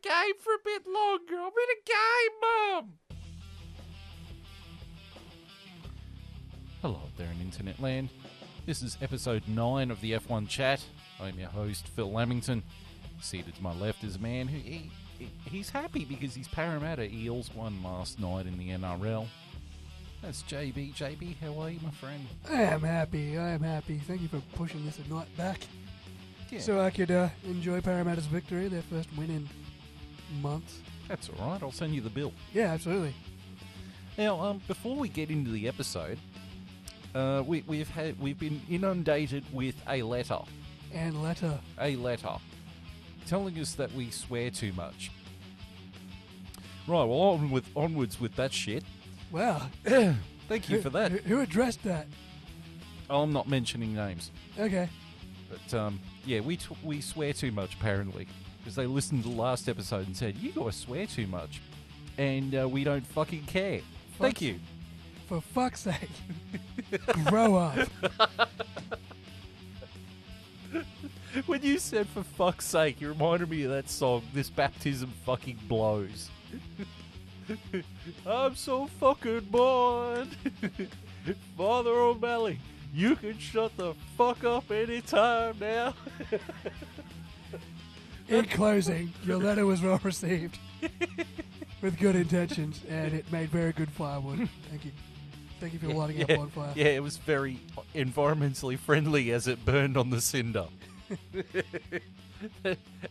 game for a bit longer. I'm in a game, Mum. Hello there in Internetland. This is episode 9 of the F1 Chat. I'm your host, Phil Lamington. Seated to my left is a man who he's happy because his Parramatta Eels won last night in the NRL. That's JB. JB, how are you, my friend? I am happy. Thank you for pushing this a night back. Yeah. So I could enjoy Parramatta's victory, their first win in months. That's all right. I'll send you the bill. Yeah, absolutely. Now, before we get into the episode, we've been inundated with a letter telling us that we swear too much. Right, well, onwards with that shit. Wow. Thank you for that. Who addressed that? I'm not mentioning names. Okay. But, yeah, we swear too much, apparently. Because they listened to the last episode and said, you guys swear too much. And we don't fucking care. Thank you. For fuck's sake. Grow up. When you said for fuck's sake, you reminded me of that song, This Baptism Fucking Blows. I'm so fucking bored. Father O'Malley, you can shut the fuck up anytime now. In closing, your letter was well received. With good intentions, and it made very good firewood. Thank you. Thank you for lighting up on fire. Yeah, it was very environmentally friendly as it burned on the cinder.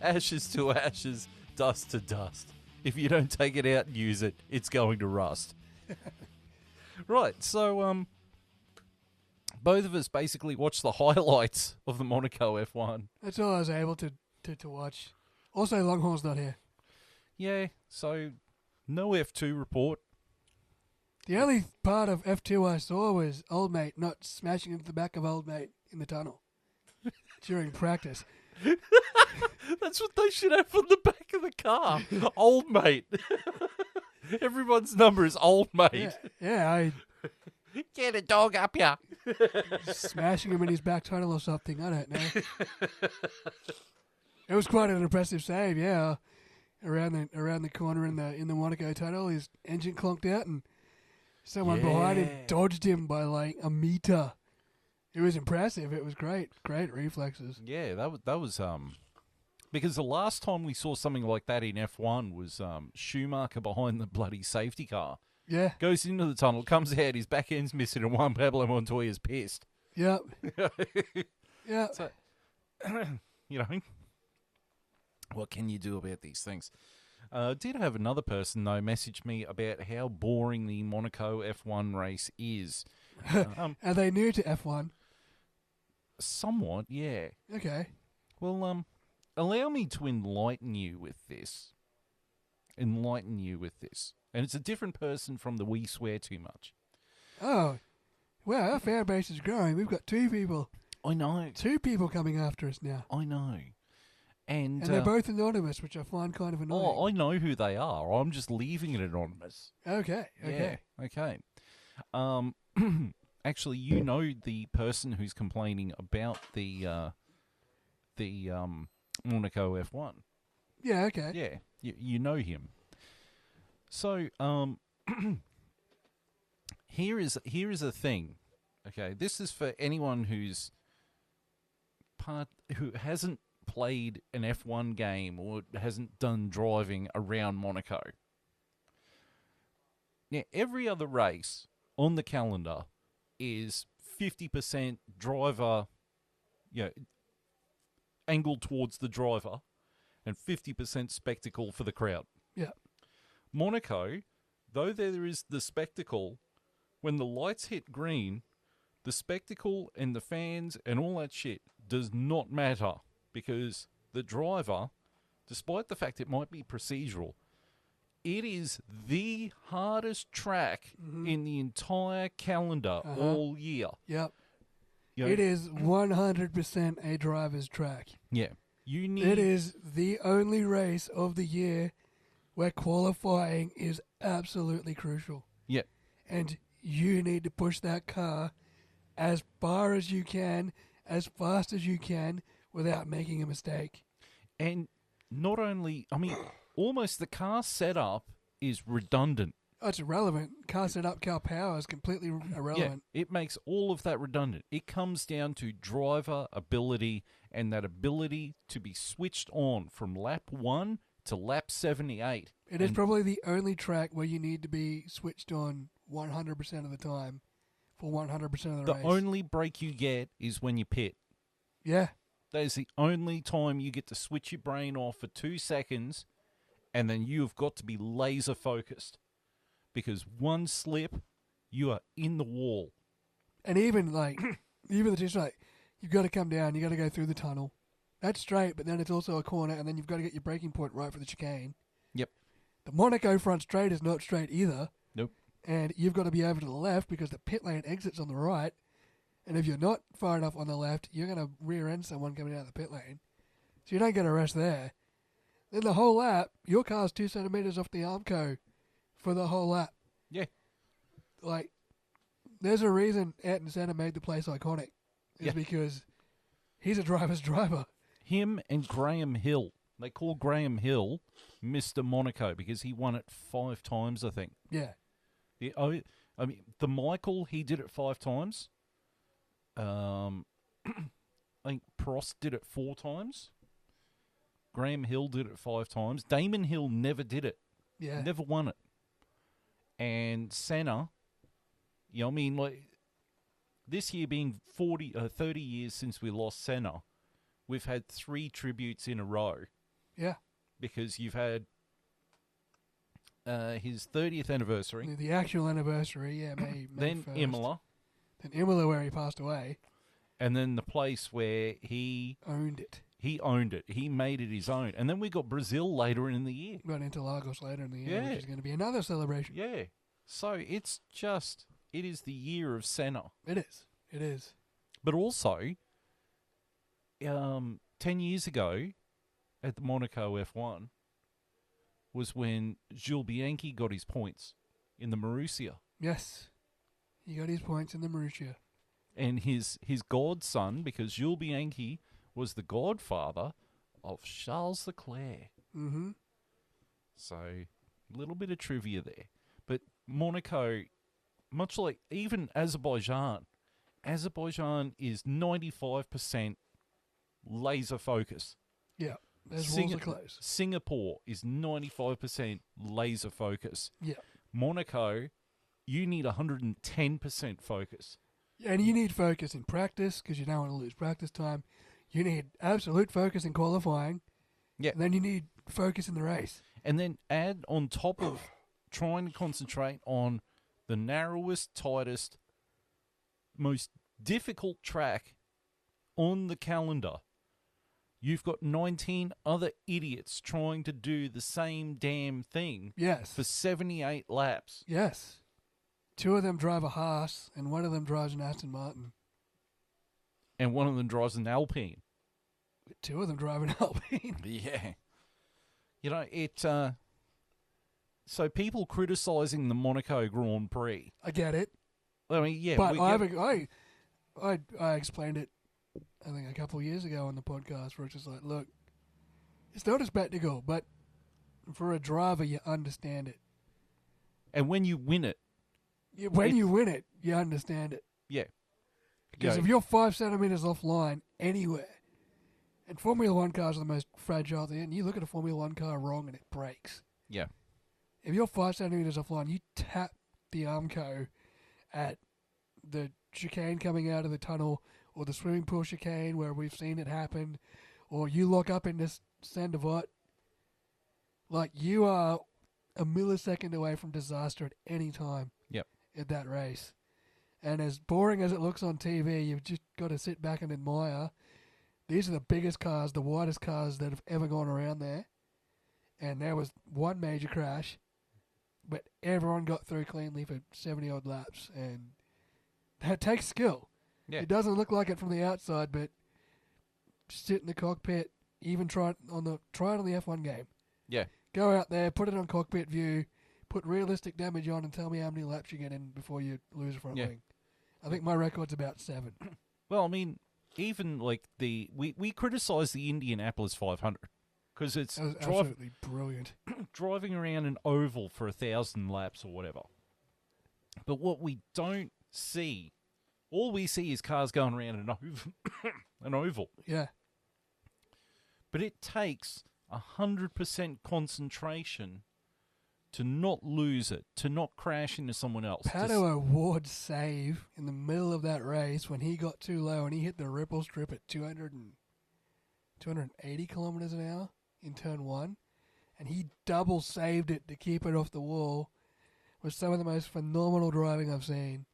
Ashes to ashes, dust to dust. If you don't take it out and use it, it's going to rust. Right, so both of us basically watched the highlights of the Monaco F1. That's all I was able to watch. Also, Longhorn's not here. Yeah, so no F2 report. The only part of F2 I saw was Old Mate not smashing into the back of Old Mate in the tunnel during practice. That's what they should have on the back of the car. Old Mate. Everyone's number is Old Mate. Yeah, Get a dog up ya. smashing him in his back tunnel or something. I don't know. It was quite an impressive save. Yeah, around the corner in the Monaco tunnel, his engine clonked out and someone behind him dodged him by like a meter. It was impressive. It was great reflexes. Yeah, that was because the last time we saw something like that in F1 was Schumacher behind the bloody safety car. Yeah. Goes into the tunnel, comes out, his back end's missing, and Juan Pablo Montoya's pissed. Yep. Yeah. So, you know, what can you do about these things? Did have another person, though, message me about how boring the Monaco F1 race is. Are they new to F1? Somewhat, yeah. Okay. Well, allow me to enlighten you with this. And it's a different person from the We Swear Too Much. Oh, wow, our fan base is growing. We've got 2 people. I know. 2 people coming after us now. I know. And they're both anonymous, which I find kind of annoying. Oh, I know who they are. I'm just leaving it anonymous. Okay. Yeah, okay. Actually, you know the person who's complaining about the Monaco F1. Yeah, okay. Yeah, you know him. So, here is a thing. Okay, this is for anyone who hasn't played an F1 game or hasn't done driving around Monaco. Now, every other race on the calendar is 50% driver, angled towards the driver, and 50% spectacle for the crowd. Yeah. Monaco, though there is the spectacle, when the lights hit green, the spectacle and the fans and all that shit does not matter because the driver, despite the fact it might be procedural, it is the hardest track in the entire calendar all year. Yep. You know, it is 100% a driver's track. Yeah. It is the only race of the year where qualifying is absolutely crucial. Yeah. And you need to push that car as far as you can, as fast as you can, without making a mistake. And not only, I mean, almost the car setup is redundant. Oh, it's irrelevant. Car setup, car power is completely irrelevant. Yeah, it makes all of that redundant. It comes down to driver ability and that ability to be switched on from lap 1 to lap 78. It is probably the only track where you need to be switched on 100% of the time for 100% of the race. The only break you get is when you pit. Yeah. That is the only time you get to switch your brain off for 2 seconds, and then you've got to be laser focused. Because one slip, you are in the wall. And even the just like, you've got to come down, you've got to go through the tunnel. That's straight, but then it's also a corner, and then you've got to get your braking point right for the chicane. Yep. The Monaco front straight is not straight either. Nope. And you've got to be over to the left because the pit lane exits on the right. And if you're not far enough on the left, you're going to rear end someone coming out of the pit lane. So you don't get a rest there. Then the whole lap, your car's 2 centimetres off the Armco for the whole lap. Yeah. Like, there's a reason Ayrton Senna made the place iconic. Is because he's a driver's driver. Him and Graham Hill. They call Graham Hill Mr. Monaco because he won it 5 times, I think. Yeah. The Michael, he did it 5 times. I think Prost did it 4 times. Graham Hill did it 5 times. Damon Hill never did it. Yeah. Never won it. And Senna, this year being 30 years since we lost Senna, we've had 3 tributes in a row. Yeah. Because you've had his 30th anniversary. The actual anniversary, yeah, May then 1st. Imola. Then Imola, where he passed away. And then the place where he owned it. He owned it. He made it his own. And then we got Brazil later in the year. Got Interlagos later in the year, which is going to be another celebration. Yeah. So it is the year of Senna. It is. It is. But also, 10 years ago at the Monaco F1 was when Jules Bianchi got his points in the Marussia. Yes. He got his points in the Marussia. And his godson, because Jules Bianchi was the godfather of Charles Leclerc. Mm-hmm. So, a little bit of trivia there. But Monaco, much like even Azerbaijan is 95% laser focus. Yeah, those walls are close. Singapore is 95% laser focus. Yeah. Monaco, you need 110% focus. And you need focus in practice because you don't want to lose practice time. You need absolute focus in qualifying. Yeah. And then you need focus in the race. And then add on top of trying to concentrate on the narrowest, tightest, most difficult track on the calendar. You've got 19 other idiots trying to do the same damn thing. Yes. For 78 laps. Yes. 2 of them drive a Haas, and 1 of them drives an Aston Martin. And 1 of them drives an Alpine. 2 of them drive an Alpine. Yeah. So people criticising the Monaco Grand Prix. I get it. I mean, yeah. But I explained it, I think, a couple of years ago on the podcast, where it's just like, look, it's not a spectacle, but for a driver, you understand it. And when you win it. When you win it, you understand it. Yeah. Because if you're 5 centimetres offline anywhere, and Formula 1 cars are the most fragile thing, and you look at a Formula 1 car wrong and it breaks. Yeah. If you're 5 centimetres offline, you tap the Armco at the chicane coming out of the tunnel, or the swimming pool chicane where we've seen it happen, or you lock up in this Sandoval. Like, you are a millisecond away from disaster at any time. Yep. At that race. And as boring as it looks on TV, you've just got to sit back and admire. These are the biggest cars, the widest cars that have ever gone around there. And there was one major crash, but everyone got through cleanly for 70-odd laps. And that takes skill. Yeah. It doesn't look like it from the outside, but sit in the cockpit, even try it on the F1 game. Yeah. Go out there, put it on cockpit view, put realistic damage on, and tell me how many laps you get in before you lose a front wing. I think my record's about 7. Well, I mean, even like we criticise the Indianapolis 500. because it's That was absolutely brilliant. driving around an oval for 1,000 laps or whatever. But what we don't see, all we see is cars going around an oval. Yeah. But it takes 100% concentration to not lose it, to not crash into someone else. Pato O'Ward's save in the middle of that race when he got too low and he hit the ripple strip at 280 kilometers an hour in turn 1, and he double saved it to keep it off the wall, was some of the most phenomenal driving I've seen.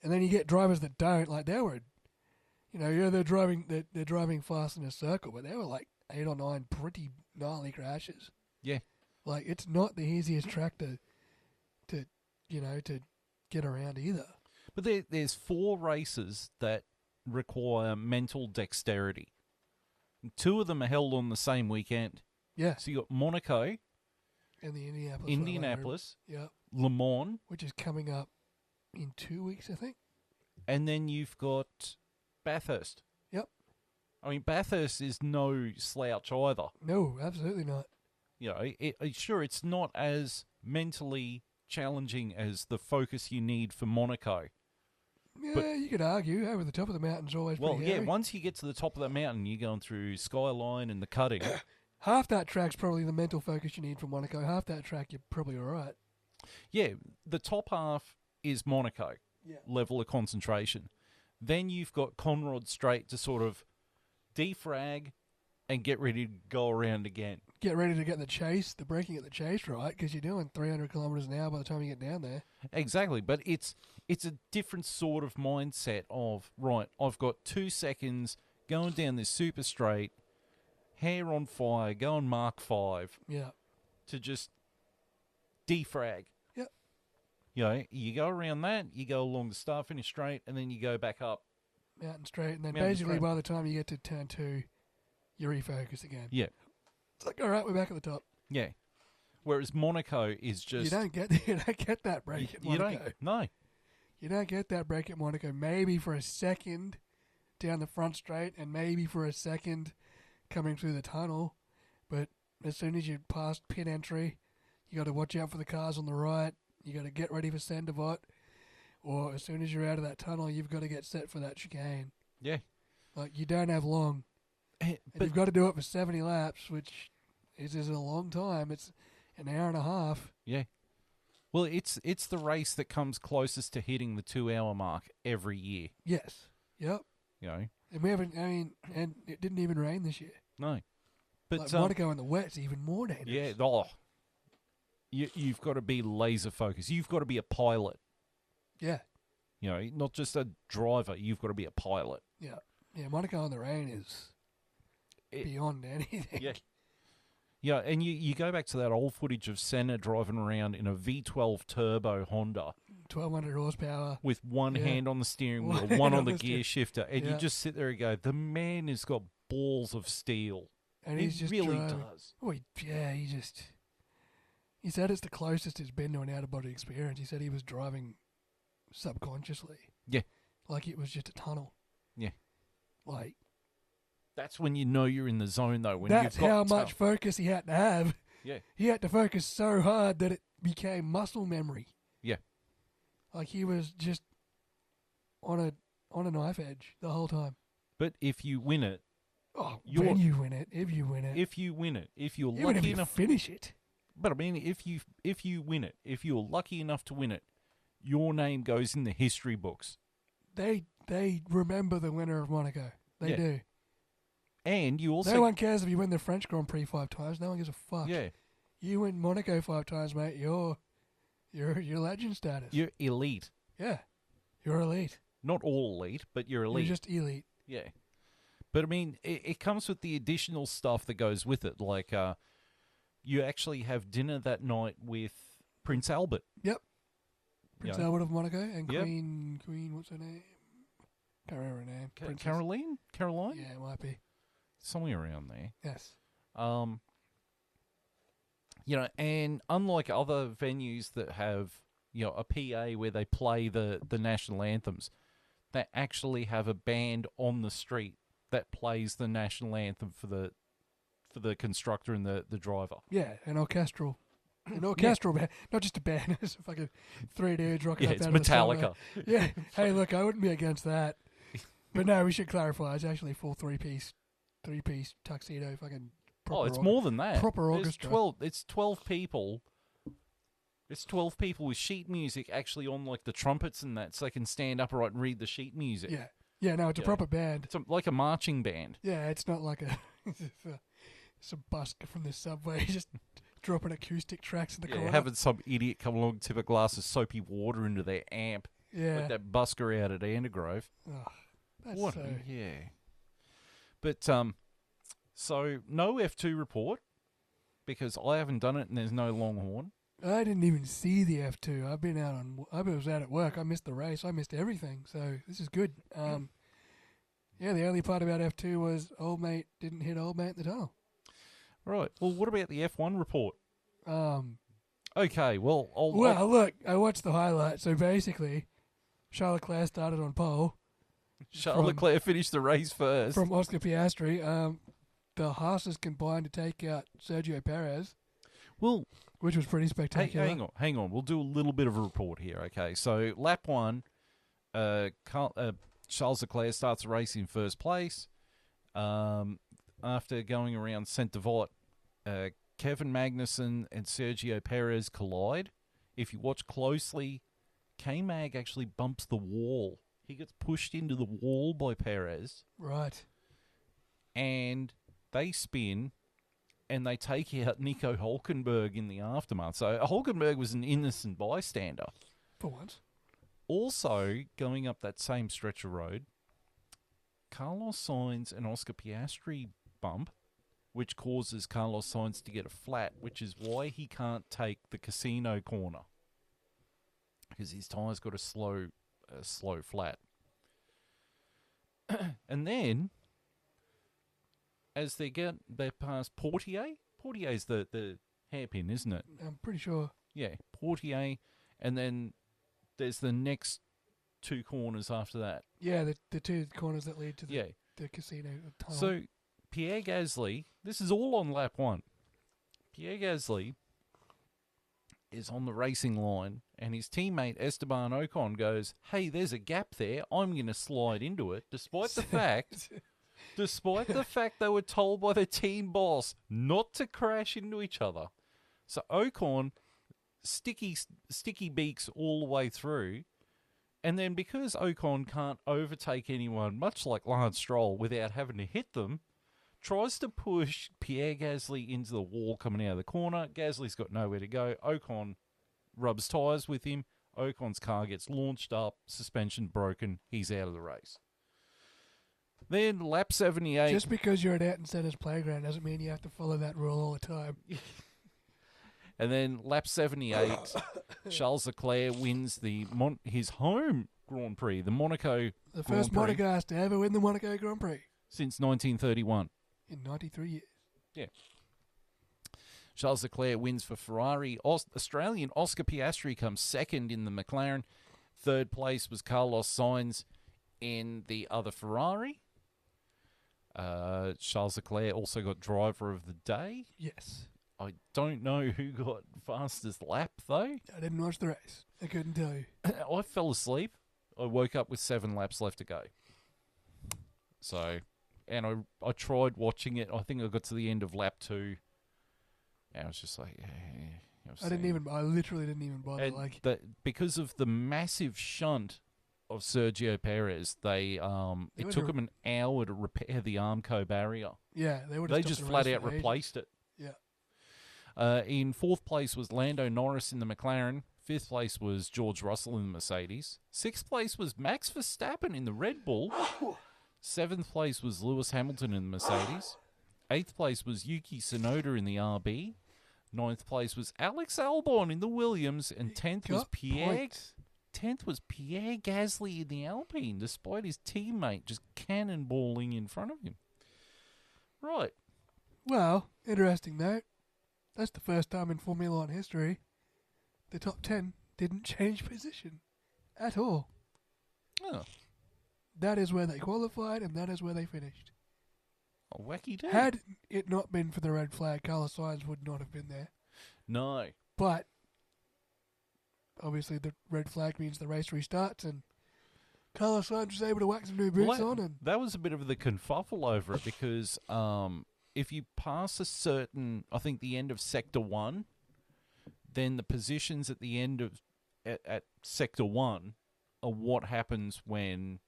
And then you get drivers that don't, like they were, they're driving fast in a circle, but they were like 8 or 9 pretty gnarly crashes. Yeah. Like, it's not the easiest track to get around either. But there's 4 races that require mental dexterity. 2 of them are held on the same weekend. Yeah. So you got Monaco, And the Indianapolis, yeah, Le Mans, which is coming up in 2 weeks, I think. and then you've got Bathurst. Yep. I mean, Bathurst is no slouch either. No, absolutely not. Sure, it's not as mentally challenging as the focus you need for Monaco. Yeah, But- you could argue over the top of the mountain's always Well, pretty yeah, hairy. once you get to the top of that mountain, you're going through Skyline and the cutting. Half that track's probably the mental focus you need for Monaco. Half that track, you're probably all right. Yeah, the top half is Monaco, Yeah. level of concentration. Then you've got Conrod Straight to sort of defrag and get ready to go around again. Get ready to get the braking at the chase right, because you're doing 300 kilometres an hour by the time you get down there. Exactly, but it's a different sort of mindset of, right, I've got 2 seconds going down this super straight, hair on fire, going Mark 5 Yeah. to just defrag. Yep. You go around that, you go along the start finish straight, and then you go back up. Mountain straight, and then Mountain basically straight. by the time you get to turn 2, you refocus again. Yeah, It's like, all right, we're back at the top. yeah. Whereas Monaco is just You don't get that break at you Monaco. don't. No. You don't get that break at Monaco. Maybe for a second down the front straight, and maybe for a second coming through the tunnel. But as soon as you pass pit entry, you got to watch out for the cars on the right. You got to get ready for Sandivot. Or as soon as you're out of that tunnel, you've got to get set for that chicane. Yeah. Like, you don't have long. And But you've got to do it for 70 laps, which is a long time. It's an hour and a half. yeah. Well, it's the race that comes closest to hitting the 2-hour mark every year. Yes. Yep. And we haven't, and it didn't even rain this year. No. But Like Monaco in the wet's even more dangerous. yeah, you've got to be laser focused. You've got to be a pilot. Yeah. Not just a driver. You've got to be a pilot. Yeah. Yeah, Monaco in the rain is beyond anything. Yeah. Yeah, and you go back to that old footage of Senna driving around in a V12 turbo Honda 1,200 horsepower. with one Yeah. hand on the steering One wheel, hand one on on the the gear shifter, and you Yeah. just sit there and go, the man has got balls of steel. And He he's just really driving. does. Oh, he said it's the closest he's been to an out-of-body experience. He said he was driving subconsciously. Yeah. Like it was just a tunnel. Yeah. Like, That's when you know you're in the zone, though. When that's you've got how much focus he had to have. Yeah. He had to focus so hard that it became muscle memory. Yeah. Like he was just on a knife edge the whole time. But if you win it, Oh, You're- when you win it, if you win it, if you're even lucky if you enough, finish it. but I mean, if you win it, if you're lucky enough to win it, your name goes in the history books. They remember the winner of Monaco. They Yeah. do. And you also No one cares if you win the French Grand Prix 5 times. No one gives a fuck. yeah, You win Monaco 5 times, mate. You're legend status. you're elite. Yeah. You're elite. Not all elite, but you're elite. You're just elite. Yeah. But I mean, it comes with the additional stuff that goes with it. Like, you actually have dinner that night with Prince Albert. Yep. Prince Yeah. Albert of Monaco and Yep. Queen, what's her name? Can't remember her name. Princess. Caroline? Yeah, it might be. Somewhere around there. Yes. And unlike other venues that have, a PA where they play the national anthems, they actually have a band on the street that plays the national anthem for for the constructor and the driver. Yeah, an orchestral band, not just a band. It's a fucking 3 dudes rocking up It's out of the summer. Metallica. Yeah. Hey, look, I wouldn't be against that. But no, we should clarify. It's actually full three-piece tuxedo fucking proper It's more than that. proper There's orchestra. It's 12 people. It's 12 people with sheet music actually on like the trumpets and that, so they can stand upright and read the sheet music. Yeah. Yeah, no, it's a proper band. It's like a marching band. Yeah, it's not like some busker from the subway just dropping acoustic tracks in the corner. Having some idiot come along and tip a glass of soapy water into their amp. Yeah. Like that busker out at Andergrove. Oh, that's What? so... Yeah. But, so no F2 report, because I haven't done it and there's no Longhorn. I didn't even see the F2. I was out at work. I missed the race. I missed everything. So this is good. Yeah, the only part about F2 was old mate didn't hit old mate in the tunnel. Right. Well, what about the F1 report? Okay, well... Look, I watched the highlights. So basically, Charles Leclerc started on pole. Charles Leclerc finished the race first. From Oscar Piastri. The Haas's combined to take out Sergio Perez. Well... Which was pretty spectacular. Hey, hang on. We'll do a little bit of a report here, okay? So, lap 1, Charles Leclerc starts the race in first place. After going around Saint-Devote, Kevin Magnussen and Sergio Perez collide. If you watch closely, K-Mag actually bumps the wall. He gets pushed into the wall by Perez. Right. And they spin... and they take out Nico Hulkenberg in the aftermath. So Hulkenberg was an innocent bystander. For once. Also, going up that same stretch of road, Carlos Sainz and Oscar Piastri bump, which causes Carlos Sainz to get a flat, which is why he can't take the casino corner. Because his tyre's got a slow flat. And then... as they past Portier. Portier's the hairpin, isn't it? I'm pretty sure. Yeah, Portier, and then there's the next 2 corners after that. Yeah, the 2 corners that lead to the casino tunnel. So Pierre Gasly, this is all on lap 1. Pierre Gasly is on the racing line, and his teammate Esteban Ocon goes, "Hey, there's a gap there. I'm going to slide into it," despite the fact... Despite the fact they were told by the team boss not to crash into each other. So Ocon, sticky beaks all the way through. And then because Ocon can't overtake anyone, much like Lance Stroll, without having to hit them, tries to push Pierre Gasly into the wall coming out of the corner. Gasly's got nowhere to go. Ocon rubs tyres with him. Ocon's car gets launched up, suspension broken. He's out of the race. Then lap 78. Just because you're at Ayrton Senna's playground doesn't mean you have to follow that rule all the time. And then lap 78, Charles Leclerc wins his home Grand Prix, the Monaco The first Monegasque to ever win the Monaco Grand Prix. Since 1931. In 93 years. Yeah. Charles Leclerc wins for Ferrari. Australian Oscar Piastri comes second in the McLaren. Third place was Carlos Sainz in the other Ferrari. Charles Leclerc also got driver of the day. Yes. I don't know who got fastest lap, though. I didn't watch the race. I couldn't tell you. I fell asleep. I woke up with 7 laps left to go. So, and I tried watching it. I think I got to the end of lap 2. And I was just like, I literally didn't even bother. Because of the massive shunt of Sergio Perez, it took them an hour to repair the Armco barrier. Yeah, they just flat out replaced it. Yeah. In 4th place was Lando Norris in the McLaren. 5th place was George Russell in the Mercedes. 6th place was Max Verstappen in the Red Bull. 7th place was Lewis Hamilton in the Mercedes. 8th place was Yuki Tsunoda in the RB. 9th place was Alex Albon in the Williams, and 10th was Pierre Gasly in the Alpine, despite his teammate just cannonballing in front of him. Right. Well, interesting note. That's the first time in Formula One history the top 10 didn't change position at all. Oh. That is where they qualified, and that is where they finished. A wacky day. Had it not been for the red flag, Carlos Sainz would not have been there. No. But obviously the red flag means the race restarts, and Carlos Sainz was able to whack some new boots on. And that was a bit of the kerfuffle over it because if you pass a certain, I think the end of Sector 1, then the positions at the end of at Sector 1 are what happens when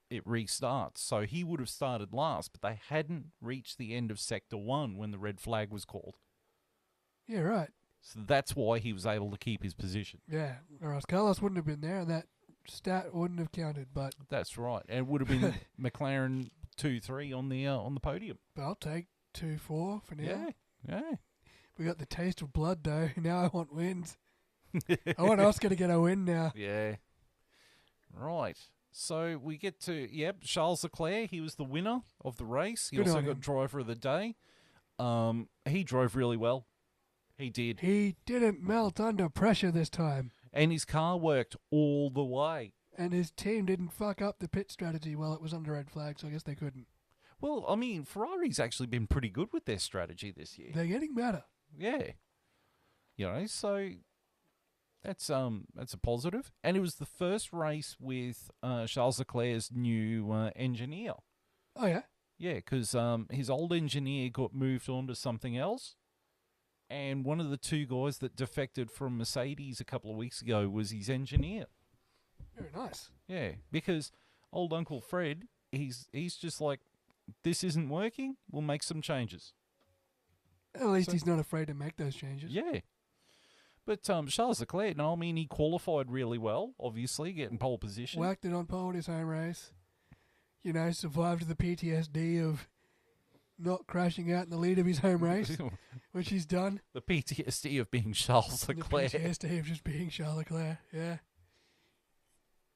it restarts. So he would have started last, but they hadn't reached the end of Sector 1 when the red flag was called. Yeah, right. So that's why he was able to keep his position. Yeah, or else Carlos wouldn't have been there, and that stat wouldn't have counted. But that's right, and it would have been McLaren 2-3 on the podium. But I'll take 2-4 for now. Yeah. We got the taste of blood though. Now I want wins. I want Oscar to get a win now. Yeah. Right. So we get to Charles Leclerc. He was the winner of the race. He also got driver of the day. He drove really well. He did. He didn't melt under pressure this time. And his car worked all the way. And his team didn't fuck up the pit strategy while it was under red flag, so I guess they couldn't. Well, I mean, Ferrari's actually been pretty good with their strategy this year. They're getting better. Yeah. You know, so that's a positive. And it was the first race with Charles Leclerc's new engineer. Oh, yeah? Yeah, because his old engineer got moved on to something else. And one of the two guys that defected from Mercedes a couple of weeks ago was his engineer. Very nice. Yeah, because old Uncle Fred, he's just like, this isn't working, we'll make some changes. At least he's not afraid to make those changes. Yeah. But Charles Leclerc, no, I mean, he qualified really well, obviously, getting pole position. Whacked it on pole in his home race. You know, survived the PTSD of not crashing out in the lead of his home race, which he's done. The PTSD of being Charles Leclerc. The PTSD of just being Charles Leclerc, yeah.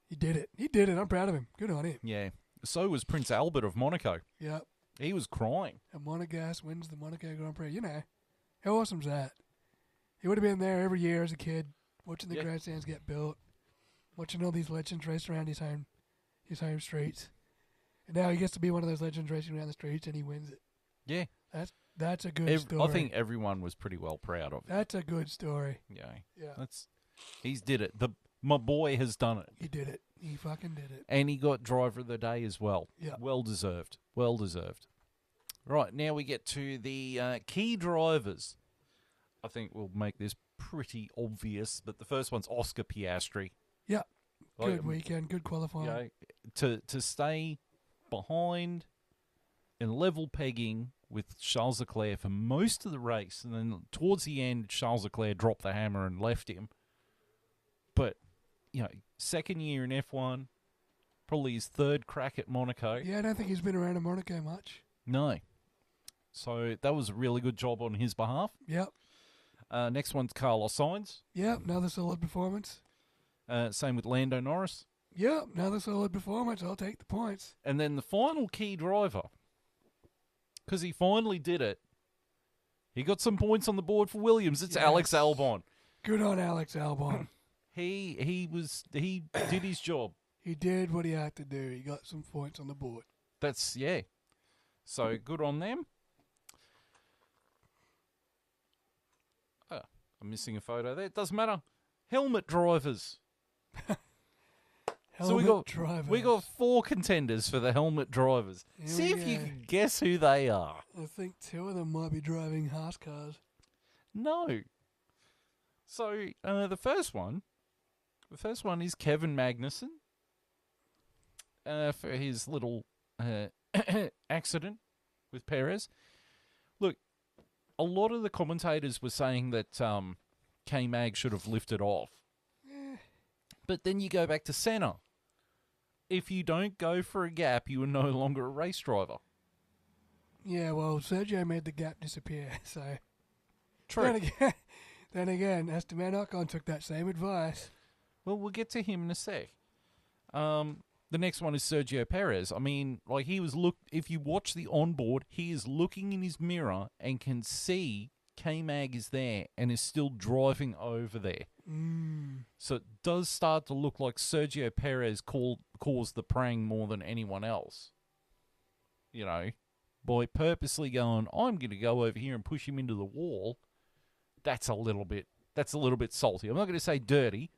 He did it. He did it. I'm proud of him. Good on him. Yeah. So was Prince Albert of Monaco. Yep. He was crying. And Monegasque wins the Monaco Grand Prix. You know, how awesome's that? He would have been there every year as a kid, watching the grandstands get built, watching all these legends race around his home streets. And now he gets to be one of those legends racing around the streets, and he wins it. Yeah. That's a good story. I think everyone was pretty well proud of it. That's a good story. Yeah. He's did it. My boy has done it. He did it. He fucking did it. And he got driver of the day as well. Yeah. Well deserved. Well deserved. Right, now we get to the key drivers. I think we'll make this pretty obvious, but the first one's Oscar Piastri. Yeah. Good weekend. Good qualifying. To stay behind and level pegging with Charles Leclerc for most of the race, and then towards the end, Charles Leclerc dropped the hammer and left him. But, you know, second year in F1, probably his third crack at Monaco. Yeah, I don't think he's been around in Monaco much. No. So that was a really good job on his behalf. Yep. Next one's Carlos Sainz. Yep, another solid performance. Same with Lando Norris. Yep, another solid performance. I'll take the points. And then the final key driver, because he finally did it, he got some points on the board for Williams. It's Alex Albon. Good on Alex Albon. He did his job. He did what he had to do. He got some points on the board. So good on them. Oh, I'm missing a photo there. It doesn't matter. Helmet drivers. We got 4 contenders for the helmet drivers. See if you can guess who they are. I think 2 of them might be driving Haas cars. No. So the first one is Kevin Magnussen for his little accident with Perez. Look, a lot of the commentators were saying that K-Mag should have lifted off. But then you go back to Senna. If you don't go for a gap, you are no longer a race driver. Yeah, well, Sergio made the gap disappear, so... True. Then again, Esteban Ocon took that same advice. Well, we'll get to him in a sec. The next one is Sergio Perez. I mean, like if you watch the onboard, he is looking in his mirror and can see K-Mag is there and is still driving over there. So it does start to look like Sergio Perez caused the prang more than anyone else. You know, by purposely going, I'm going to go over here and push him into the wall, that's a little bit salty. I'm not going to say dirty,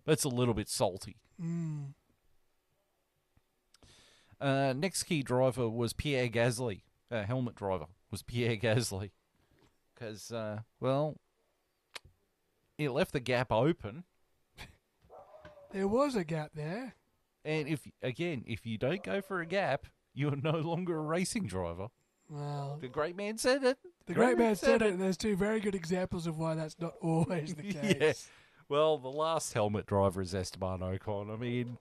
but it's a little bit salty. Next key driver was Pierre Gasly. Helmet driver was Pierre Gasly. Because, it left the gap open. There was a gap there. And if you don't go for a gap, you're no longer a racing driver. Well, The great man said it. the great man said it, and there's two very good examples of why that's not always the case. Yeah. Well, the last helmet driver is Esteban Ocon. I mean,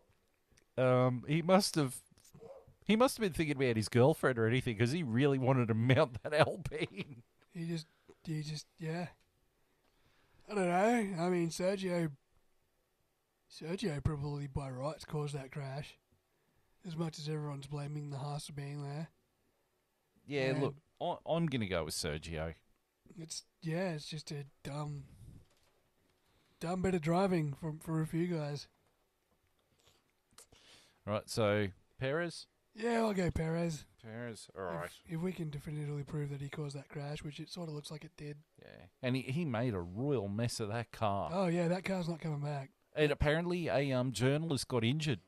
he must have been thinking about his girlfriend or anything because he really wanted to mount that Alpine. He just, yeah. I don't know. I mean, Sergio probably by rights caused that crash. As much as everyone's blaming the Haas for being there. Yeah, look, I'm going to go with Sergio. It's just a dumb bit of driving for a few guys. Right, so Perez? Yeah, I'll go Perez. All right. If we can definitively prove that he caused that crash, which it sort of looks like it did. Yeah, and he made a royal mess of that car. Oh, yeah, that car's not coming back. And apparently a journalist got injured.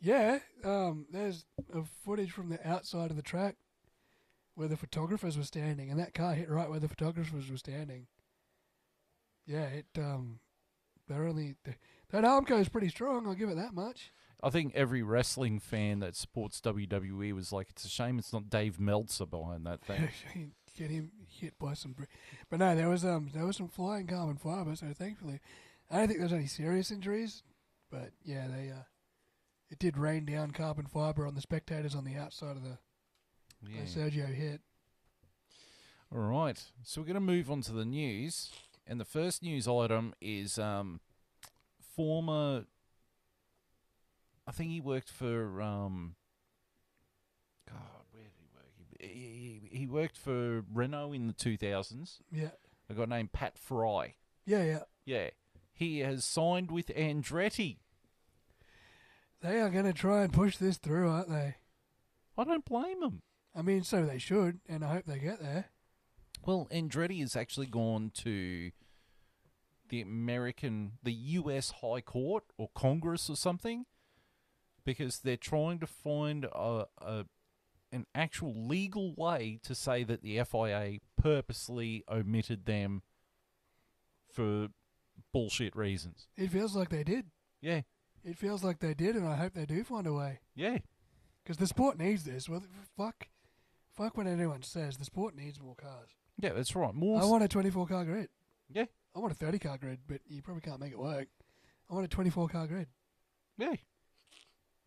Yeah, there's a footage from the outside of the track where the photographers were standing, and that car hit right where the photographers were standing. Yeah, that Armco is pretty strong, I'll give it that much. I think every wrestling fan that supports WWE was like, it's a shame it's not Dave Meltzer behind that thing. Get him hit by some... But no, there was some flying carbon fibre, so thankfully... I don't think there's any serious injuries, but yeah, it did rain down carbon fibre on the spectators on the outside of the Sergio hit. All right, so we're going to move on to the news, and the first news item is former... I think he worked for... God, where did he work? He worked for Renault in the 2000s. Yeah. A guy named Pat Fry. Yeah. Yeah. He has signed with Andretti. They are going to try and push this through, aren't they? I don't blame them. I mean, so they should, and I hope they get there. Well, Andretti has actually gone to the U.S. High Court or Congress or something because they're trying to find an actual legal way to say that the FIA purposely omitted them for bullshit reasons. It feels like they did. Yeah. It feels like they did, and I hope they do find a way. Yeah. Because the sport needs this. Well, fuck what anyone says. The sport needs more cars. Yeah, that's right. I want a 24-car grid. Yeah. I want a 30-car grid, but you probably can't make it work. I want a 24-car grid. Yeah.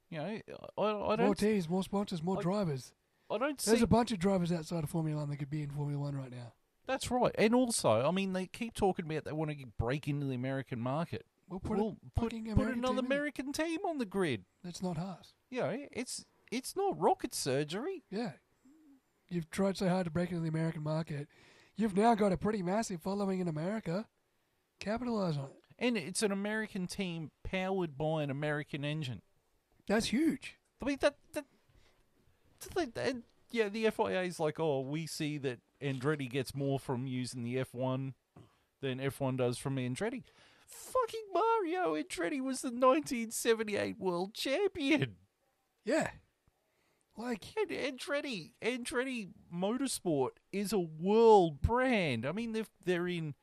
You know, I don't... More teams, more sponsors, more drivers. I don't see... There's a bunch of drivers outside of Formula 1 that could be in Formula 1 right now. That's right. And also, I mean, they keep talking about they want to break into the American market. We'll put another American team on the grid. That's not Haas. You know, it's not rocket surgery. Yeah. You've tried so hard to break into the American market. You've now got a pretty massive following in America. Capitalize on it. And it's an American team powered by an American engine. That's huge. I mean, yeah, the FIA is like, oh, we see that Andretti gets more from using the F1 than F1 does from Andretti. Fucking Mario Andretti was the 1978 world champion. Yeah. Like, Andretti Motorsport is a world brand. I mean, they're in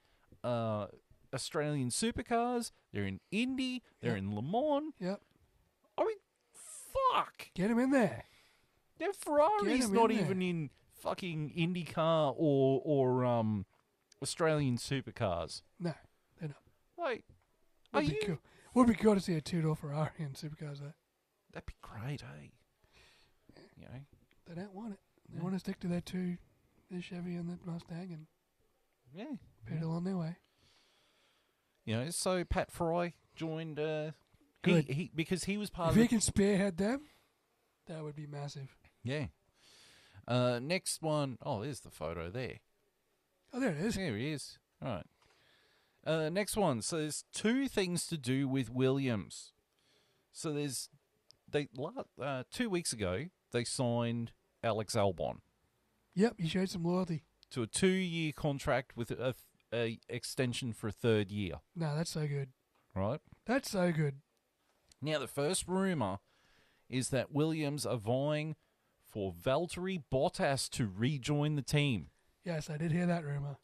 Australian supercars. They're in Indy. They're in Le Mans. Yep. I mean, fuck. Get them in there. Yeah, Ferrari's not even in fucking IndyCar or Australian supercars. No, they're not. Like, Cool. Would be cool to see a two-door Ferrari in supercars, though. That'd be great, eh? You know, they don't want it. They want to stick to their two, the Chevy and the Mustang, and pedal on their way. You know, so Pat Fry joined. He because he was part if of. If he can spearhead them, that would be massive. Yeah. Next one. Oh, there's the photo there. Oh, there it is. There he is. All right. Next one. So there's two things to do with Williams. So 2 weeks ago they signed Alex Albon Yep, he showed some loyalty. to a 2-year contract with a extension for a 3rd year. No, that's so good. Right? That's so good. Now, the first rumour is that Williams are vying for Valtteri Bottas to rejoin the team. Yes, I did hear that rumour.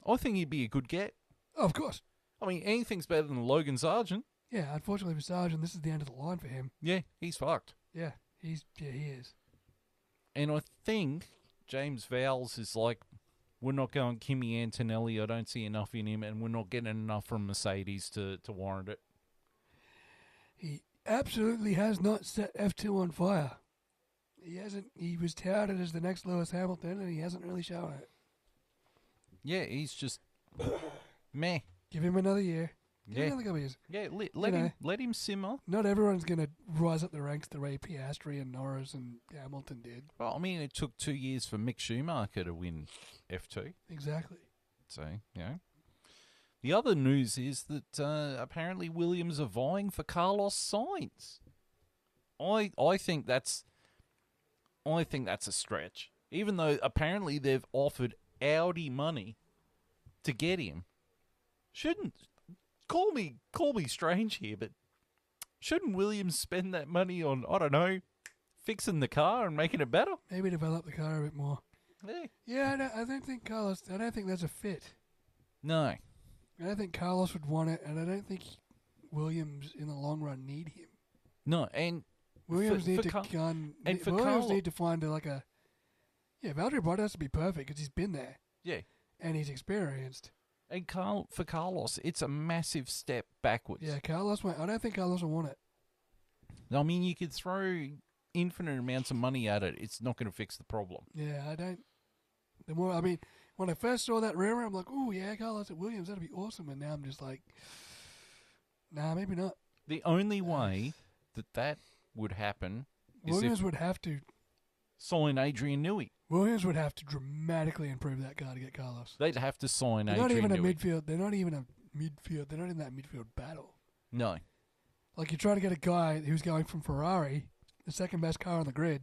I think he'd be a good get. Oh, of course. I mean, anything's better than Logan Sargent. Yeah, unfortunately for Sargent, this is the end of the line for him. Yeah, he's fucked. Yeah, he is. And I think James Vowles is like, we're not going Kimi Antonelli. I don't see enough in him, and we're not getting enough from Mercedes to warrant it. He absolutely has not set F2 on fire. He hasn't. He was touted as the next Lewis Hamilton, and he hasn't really shown it. Yeah, he's just meh. Give him another year. Give him Yeah, another couple of years. yeah. know. Let him simmer. Not everyone's going to rise up the ranks the way Piastri and Norris and Hamilton did. Well, I mean, it took 2 years for Mick Schumacher to win F2. Exactly. So, you know. The other news is that apparently Williams are vying for Carlos Sainz. I think that's a stretch. Even though apparently they've offered Audi money to get him. Shouldn't call me strange here, but shouldn't Williams spend that money on, I don't know, fixing the car and making it better? Maybe develop the car a bit more. Yeah. Yeah, I don't think Carlos. I don't think that's a fit. No. I don't think Carlos would want it, and I don't think Williams in the long run need him. No, and Williams for need to Car- gun. and for Williams Carlo- need to find Yeah, Valtteri Bottas has to be perfect because he's been there yeah. and he's experienced. And for Carlos, it's a massive step backwards. Yeah, Carlos won't. I don't think Carlos will want it. I mean, you could throw infinite amounts of money at it. It's not going to fix the problem. Yeah, I don't. The more, I mean, when I first saw that rumor, I'm like, oh yeah, Carlos at Williams, that'd be awesome. And now I'm just like, nah, maybe not. The only way that would happen is Williams if would have to. sign Adrian Newey. Williams would have to dramatically improve that car to get Carlos. They'd have to sign They're Adrian not even Newey. a midfield. They're not even a midfield. They're not in that midfield battle. No. Like, you're trying to get a guy who's going from Ferrari, the second best car on the grid,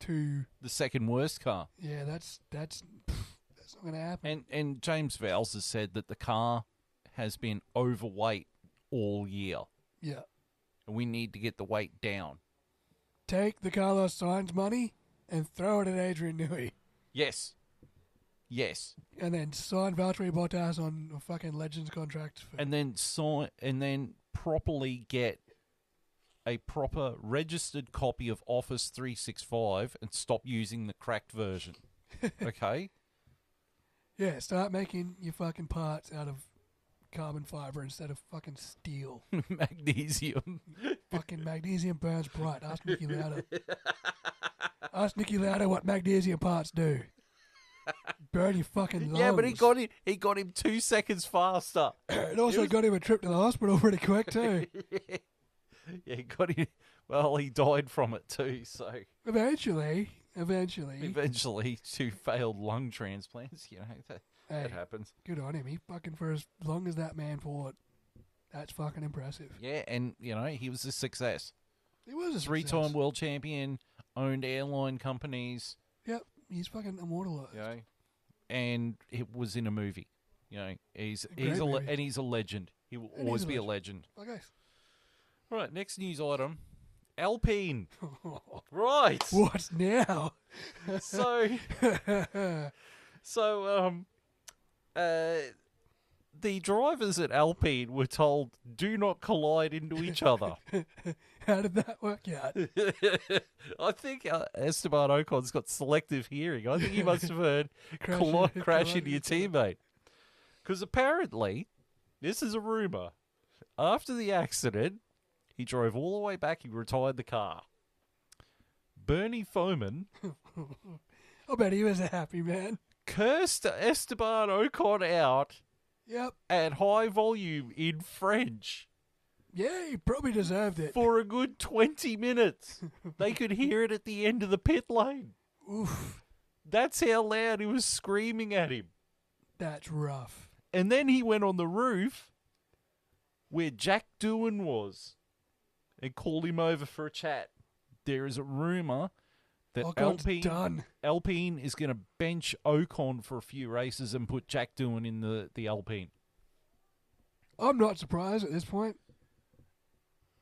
to The second worst car. yeah, that's not going to happen. And James Vowles has said that the car has been overweight all year. Yeah, And we need to get the weight down. take the Carlos Sainz money and throw it at Adrian Newey, Yes. Yes. and then sign Valtteri Bottas on a fucking Legends contract. And then properly get a proper registered copy of Office 365 and stop using the cracked version. Okay? Yeah, start making your fucking parts out of carbon fiber instead of fucking steel. Magnesium. Fucking magnesium burns bright. Ask Nicky Lauda. Ask Nicky Lauda what magnesium parts do. Burn your fucking lungs. Yeah, but he got him 2 seconds faster. It also got him a trip to the hospital pretty quick too. Yeah, he got him. Well, he died from it too, so Eventually. 2 failed lung transplants, you know, that Hey, happens. good on him. He fucking, for as long as that man fought, that's fucking impressive. Yeah, and, you know, he was a success. It was a Three-time success. world champion, owned airline companies, Yep, he's fucking immortalized. you know, and it was in a movie. You know, he's great movie. and he's a legend. He will And always he's a be a legend. Okay. All right, next news item. Alpine. Right. What now? The drivers at Alpine were told, do not collide into each other. How did that work out? I think Esteban Ocon's got selective hearing. I think he must have heard crash into your teammate. Because apparently, this is a rumour, after the accident, he drove all the way back, he retired the car. Bernie Foreman I bet he was a happy man. cursed Esteban Ocon out Yep. at high volume in French Yeah, he probably deserved it. for a good 20 minutes. They could hear it at the end of the pit lane. Oof. That's how loud he was screaming at him. That's rough. And then he went on the roof where Jack Doohan was and called him over for a chat. There is a rumour that Ocon's done. Alpine is going to bench Ocon for a few races and put Jack Doohan in the Alpine. I'm not surprised at this point.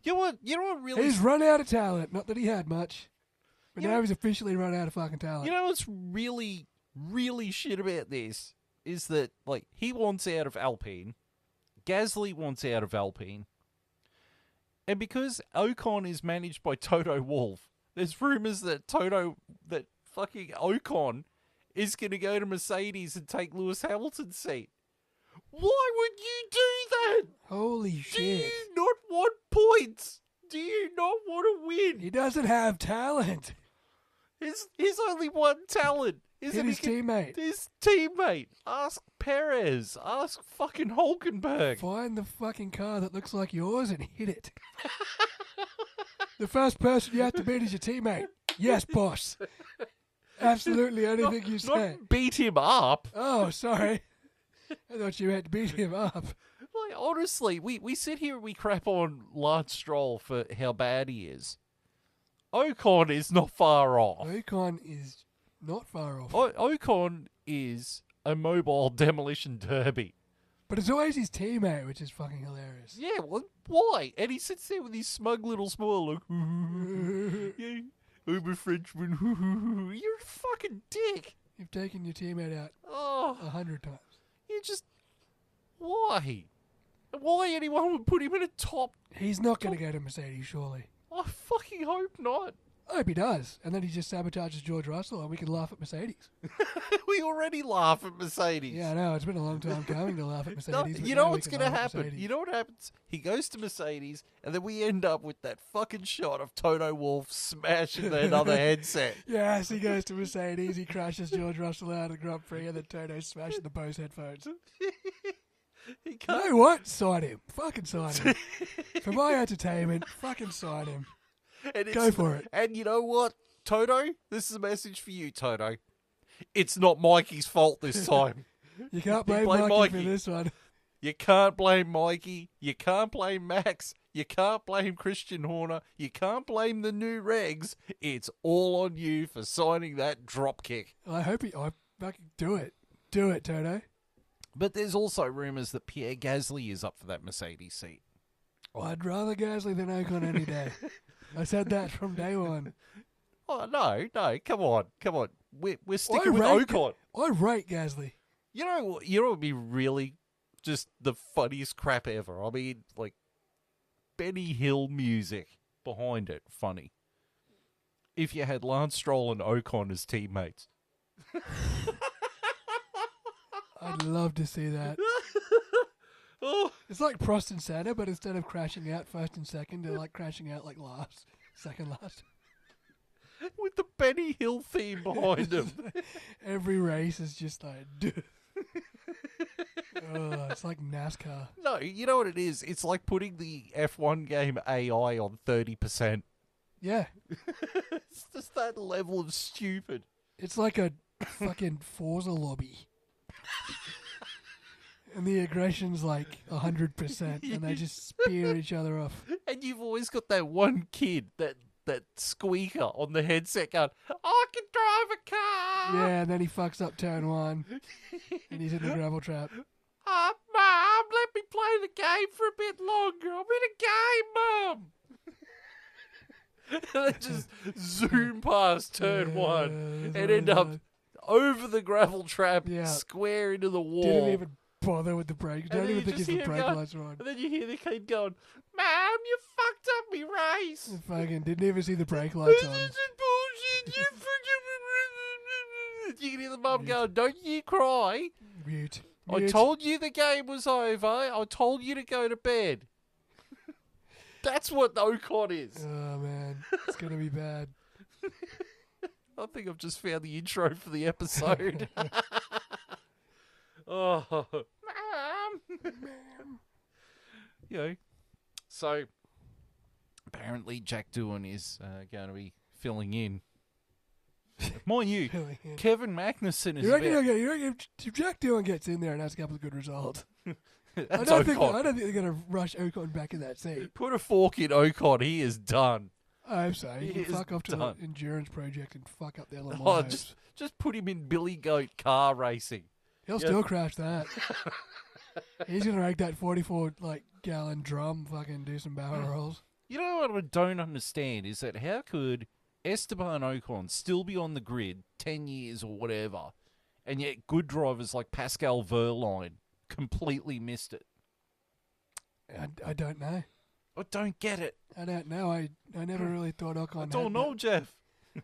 You know what really... He's run out of talent. Not that he had much. But You now know- he's officially run out of fucking talent. You know what's really, really shit about this? Is that, like, he wants out of Alpine. Gasly wants out of Alpine. And because Ocon is managed by Toto Wolff, there's rumours that fucking Ocon is going to go to Mercedes and take Lewis Hamilton's seat. Why would you do that? Holy Do shit. you not want points? Do you not want to win? He doesn't have talent. His only one talent is Hit that his teammate. His teammate. Ask Perez. Ask fucking Hulkenberg. Find the fucking car that looks like yours and hit it. The first person you have to beat is your teammate. Yes, boss. Absolutely anything you say. Not beat him up. Oh, sorry. I thought you had to beat him up. Like, honestly, we sit here and we crap on Lance Stroll for how bad he is. Ocon is not far off. Ocon is not far off. Ocon is a mobile demolition derby. But it's always his teammate, which is fucking hilarious. Yeah, well, why? And he sits there with his smug little smile, like, yeah, I'm a Frenchman. You're a fucking dick. You've taken your teammate out Oh, 100 times. you just... Why? Why anyone would put him in a top... He's not going to go to Mercedes, surely. I fucking hope not. I hope he does. And then he just sabotages George Russell and we can laugh at Mercedes. We already laugh at Mercedes. Yeah, I know. It's been a long time coming to laugh at No, Mercedes. but you know now we what's can going to laugh at happen? Mercedes. You know what happens? He goes to Mercedes, and then we end up with that fucking shot of Toto Wolff smashing that other headset. Yes, he goes to Mercedes. He crashes George Russell out of the Grand Prix and then Toto's smashing the Bose headphones. He You can't. know what? Sign him. Fucking sign him. For my entertainment, fucking sign him. And it's, Go for it. And you know what, Toto? This is a message for you, Toto. It's not Mikey's fault this time. You can't You blame blame Mikey for Mikey. this one. You can't blame Mikey. You can't blame Max. You can't blame Christian Horner. You can't blame the new regs. It's all on you for signing that dropkick. I hope I fucking do it. Do it, Toto. But there's also rumours that Pierre Gasly is up for that Mercedes seat. I'd rather Gasly than Ocon any day. I said that from day one. Oh, no, come on. We're sticking I with rate Ocon. I rate Gasly. You know what would be really just the funniest crap ever? I mean, like, Benny Hill music behind it, funny. If you had Lance Stroll and Ocon as teammates. I'd love to see that. Oh, It's like Prost and Senna, but instead of crashing out first and second, they're like crashing out like last, second last. with the Benny Hill theme behind him. Every race is just like, it's like NASCAR. No, you know what it is? It's like putting the F1 game AI on 30%. Yeah, It's just that level of stupid. it's like a fucking Forza lobby. And the aggression's like 100%, and they just spear each other off. And you've always got that one kid, that squeaker on the headset going, I can drive a car! Yeah, and then he fucks up turn one, and he's in the gravel trap. Mom, let me play the game for a bit longer. I'm in a game, Mum! And they just zoom past turn one and end up over the gravel trap, Yeah. square into the wall. Didn't even bother with the brakes. And Don't then even you think just his hear him brake go- lights are on. And then you hear the kid going, Mom, you fucked up me race. Fucking didn't even see the brake lights This on. is bullshit. You You can hear the mum going, don't you cry. Mute. I told you the game was over. I told you to go to bed. That's what Ocon is. Oh, man. It's going to be bad. I think I've just found the intro for the episode. Oh, Mum. You know, so apparently Jack Doohan is going to be filling in. Mind you, Kevin Magnussen is You reckon about... if Jack Doohan gets in there and has a couple of good results, I That's don't think Ocon. they're going to rush Ocon back in that seat. Put a fork in Ocon. He is done. I hope so. You He can is fuck off to done. the endurance project and fuck up their Le Mans Oh, hopes. just put him in Billy Goat car racing. He'll still crash that. He's going to make that 44 gallon drum fucking do some barrel rolls. You know what I don't understand is that how could Esteban Ocon still be on the grid 10 years or whatever, and yet good drivers like Pascal Wehrlein completely missed it? I don't know. I don't get it. I don't know. I never really thought Ocon I don't know, Jeff.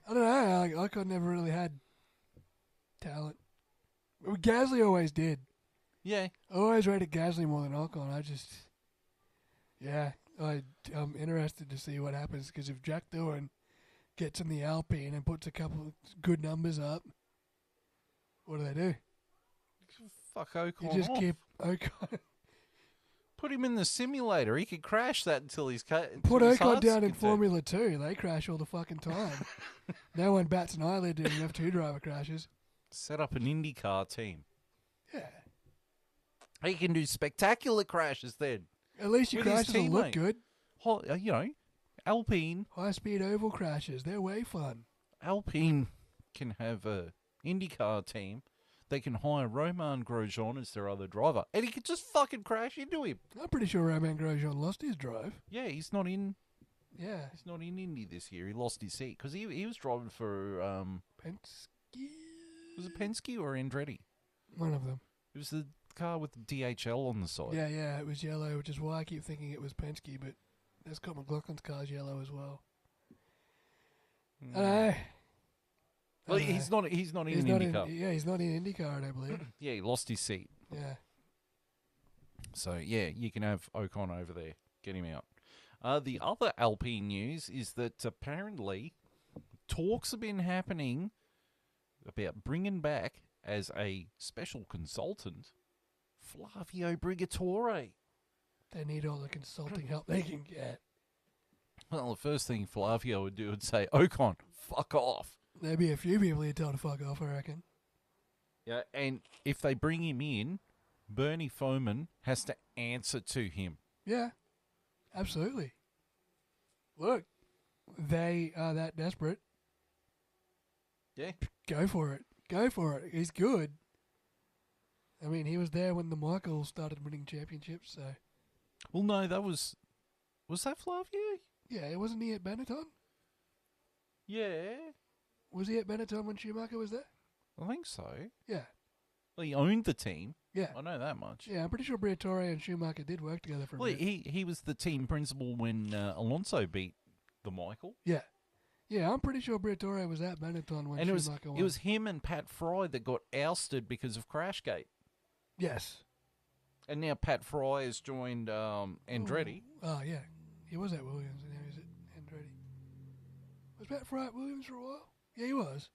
I don't know. Ocon never really had talent. Gasly always did. Yeah. I always rated Gasly more than Ocon. I'm interested to see what happens because if Jack Doohan gets in the Alpine and puts a couple of good numbers up, what do? Fuck Ocon You just off. keep Ocon. Put him in the simulator. He could crash that until he's Put until his Ocon heart's down in content. Formula 2. They crash all the fucking time. No one bats an eyelid doing F2 driver crashes. Set up an IndyCar team. Yeah. He can do spectacular crashes then. At least your With his crashes will look teammate. good. You know, Alpine High-speed oval crashes. They're way fun. can have a IndyCar team. They can hire Romain Grosjean as their other driver, and he could just fucking crash into him. I'm pretty sure Romain Grosjean lost his drive. Yeah, he's not in Yeah. Indy this year. He lost his seat because he was driving for Penske? was it Penske or Andretti? One of them. It was the car with the DHL on the side. Yeah, it was yellow, which is why I keep thinking it was Penske, but Scott McLaughlin's car's yellow as well. I know. Well, I know. he's not in He's not IndyCar. he's not in IndyCar, I don't believe. Yeah, he lost his seat. Yeah. So, yeah, you can have Ocon over there. Get him out. The other Alpine news is that apparently talks have been happening about bringing back as a special consultant Flavio Brigatore. They need all the consulting help they can get. Well, the first thing Flavio would do would say, Ocon, fuck off. There'd be a few people he'd tell to fuck off, I reckon. Yeah, and if they bring him in, Bernie Foreman has to answer to him. Yeah, absolutely. Look, they are that desperate. Yeah. Go for it. Go for it. He's good. I mean, he was there when the Michael started winning championships, so... Well, no, that was that Flavio? Yeah, wasn't he at Benetton? Yeah, Was he at Benetton when Schumacher was there? I think so. Yeah. Well, he owned the team. Yeah. I know that much. Yeah, I'm pretty sure Briatore and Schumacher did work together for a Well, bit. he was the team principal when Alonso beat the Michael. Yeah. Yeah, I'm pretty sure Briatore was at Benetton when And Schumacher won. it was him and Pat Fry that got ousted because of Crashgate. Yes. And now Pat Fry has joined Andretti. Oh, yeah. He was at Williams and now he's at Andretti. Was Pat Fry at Williams for a while? Yeah, he was.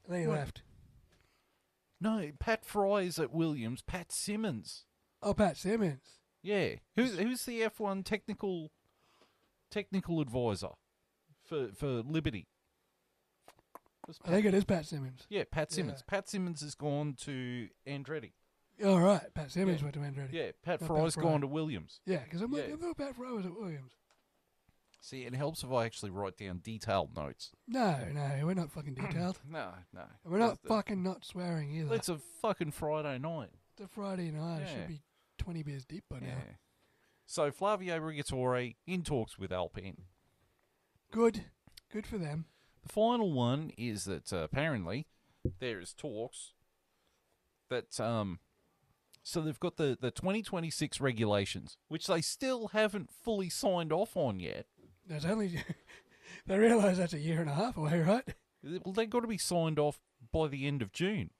And then he What? left. No, Pat Fry is at Williams. Pat Simmons. Oh, Pat Simmons. Yeah. Who's the F1 technical advisor for Liberty? I think it is Pat Simmons. Yeah, Pat Simmons. Yeah. Pat Simmons has gone to Andretti. All right. Pat Simmons Yeah. went to Andretti. Yeah, Pat Not Fry's Pat Fry. gone to Williams. Yeah, because I'm like, Yeah. I thought Pat Fry was at Williams. See, it helps if I actually write down detailed notes. No, we're not fucking detailed. No. And we're not fucking not swearing either. It's a fucking Friday night. It's a Friday night. It Yeah. should be 20 beers deep by now. Yeah. So Flavio Brigatore in talks with Alpine. Good. Good for them. The final one is that apparently there is talks that so they've got the 2026 regulations, which they still haven't fully signed off on yet. There's only... they realise that's a year and a half away, right? Well, they've got to be signed off by the end of June.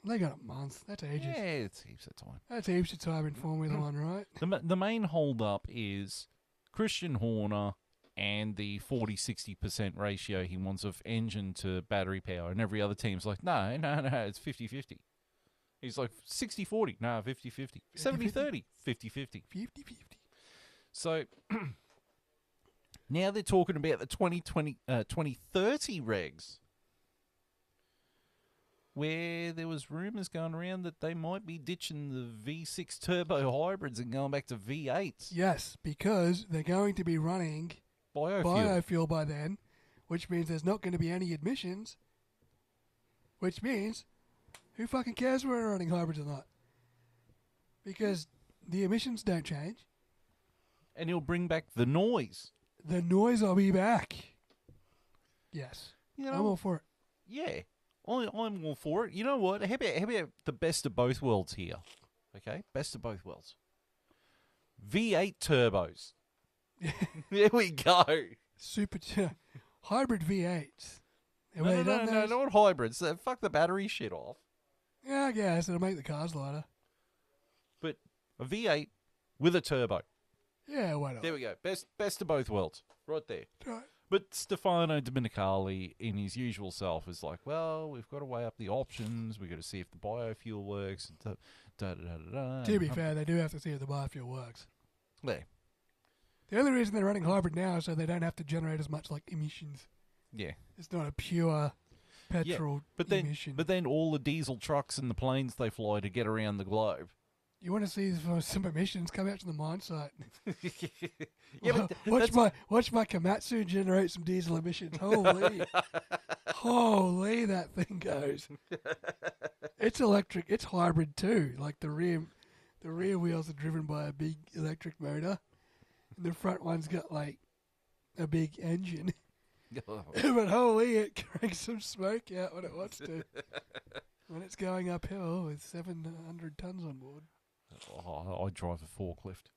They got a month. That's ages. Yeah, it's heaps of time. That's heaps of time in Formula One, right? The main hold-up is Christian Horner and the 40-60% ratio he wants of engine to battery power. And every other team's like, no, it's 50-50. He's like, 60-40, no, 50-50. 70-30, 50-50. 50-50. So now they're talking about the 2030 regs, where there was rumours going around that they might be ditching the V6 turbo hybrids and going back to V8s. Yes, because they're going to be running biofuel by then, which means there's not going to be any emissions, which means who fucking cares whether we're running hybrids or not? Because the emissions don't change. And he'll bring back the noise. The noise will be back. Yes. You know, I'm all for it. Yeah, I'm all for it. You know what? How about the best of both worlds here? Okay, best of both worlds. V8 turbos. There we go. Hybrid V8s. No, not hybrids. Fuck the battery shit off. Yeah, I guess it'll make the cars lighter. But a V8 with a turbo. Yeah, why not? There we go. Best of both worlds. Right there. Right. But Stefano Domenicali, in his usual self, is like, well, we've got to weigh up the options. We've got to see if the biofuel works. To be fair, they do have to see if the biofuel works. There. The only reason they're running hybrid now is so they don't have to generate as much like emissions. Yeah. It's not a pure petrol emission. But then all the diesel trucks and the planes they fly to get around the globe. You want to see some emissions come out to the mine site? Yeah, but watch my Komatsu generate some diesel emissions. Holy, holy, that thing goes. It's electric. It's hybrid too. Like the rear wheels are driven by a big electric motor, and the front one's got like a big engine. But holy, it cranks some smoke out when it wants to. When it's going uphill with 700 tons on board. Oh, I drive a forklift.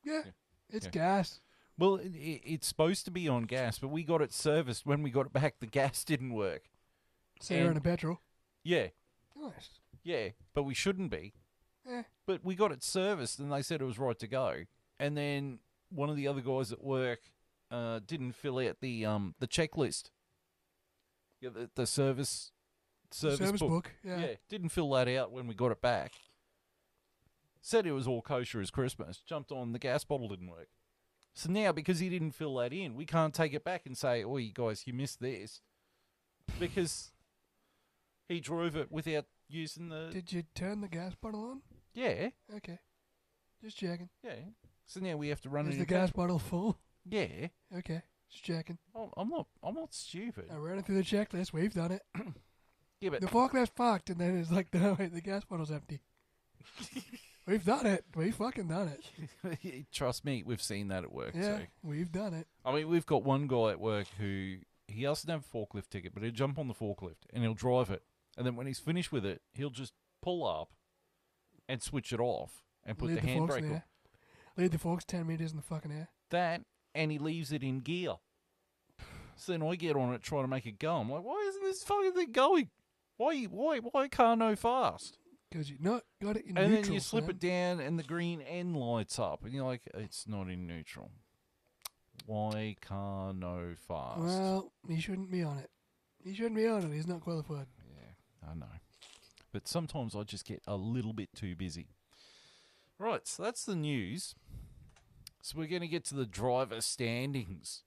Yeah, it's gas. Well, it's supposed to be on gas, but we got it serviced. When we got it back, the gas didn't work. So you're on a petrol? Yeah. Nice. Yeah, but we shouldn't be. Yeah. But we got it serviced, and they said it was right to go. And then one of the other guys at work didn't fill out the checklist. Yeah, the service book. Yeah. Didn't fill that out when we got it back. Said it was all kosher as Christmas. Jumped on, the gas bottle didn't work. So now, because he didn't fill that in, we can't take it back and say, oh, you guys, you missed this. Because he drove it without using the... Did you turn the gas bottle on? Yeah. Okay. Just checking. Yeah. So now we have to run it. Is the gas bottle full? Yeah. Okay. Just checking. Oh, I'm not stupid. I ran it through the checklist. We've done it. Yeah, but... The forklift's fucked, and then it's like, no, wait, the gas bottle's empty. We've done it. We've fucking done it. Trust me, we've seen that at work. Yeah, so. we've done it. I mean, we've got one guy at work who, he doesn't have a forklift ticket, but he'll jump on the forklift and he'll drive it. And then when he's finished with it, he'll just pull up and switch it off and put the handbrake on. Leave the forks 10 meters in the fucking air. That, and he leaves it in gear. So then I get on it trying to make it go. I'm like, why isn't this fucking thing going? Why can't no fast? Because you've not got it in neutral. And then you slip it down and the green end lights up. And you're like, it's not in neutral. Why can't no fast? Well, he shouldn't be on it. He shouldn't be on it. He's not qualified. Yeah, I know. But sometimes I just get a little bit too busy. Right, so that's the news. So we're going to get to the driver standings.